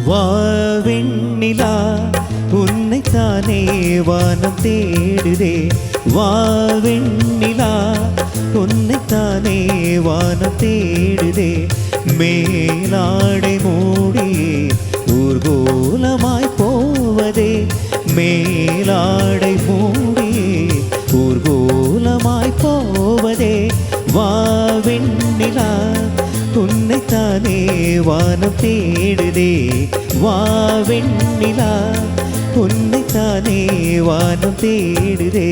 வா வெண்ணிலா உன்னைத்தானே வானம் தேடுதே. வா வெண்ணிலா உன்னைத்தானே வானம் தேடுதே. மேலாடை மூடியே ஊர்கோலமாய் போவதே. மேலாடை மூடியே ஊர்கோலமாய் போவதே. வா வெண்ணிலா உன்னைத்தானே வானம் தேடுதே. வா வெண்ணிலா உன்னைத்தானே வானம் தேடுதே.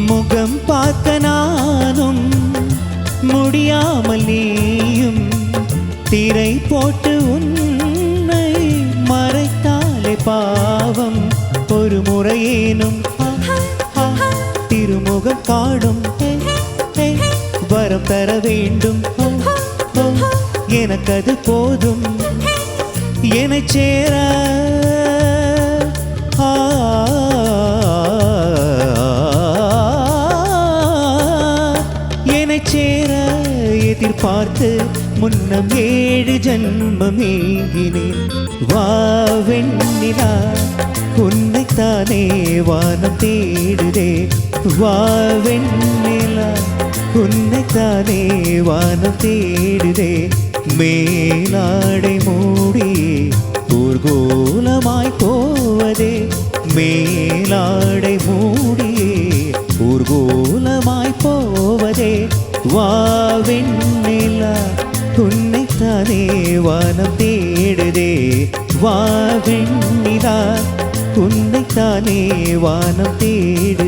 முகம் பார்க்க நானும் முடியாமல் நீயும் திரை போட்டு உன்னை மறைத்தாலே பாவம். ஒரு முறையேனும் திருமுகம் காடும் வரம் தர வேண்டும். எனக்கு அது போதும் என்னை சேர. சேர எதிர்பார்த்து முன்னம் 7 ஜன்மம் ஏங்கினேன். வா வெண்ணிலா உன்னைத்தானே வானம் தேடுதே. வா வெண்ணிலா உன்னைத்தானே வானம் தேடுதே. மேலாடை மூடி ஊர்கோலமாய் போவதே. மேலாடை மூடியே ஊர்கோலமாய் போவதே. வா வெண்ணிலா உன்னைத்தானே வானம் தேடுதே. வா வெண்ணிலா உன்னைத்தானே வானம் தேடுதே.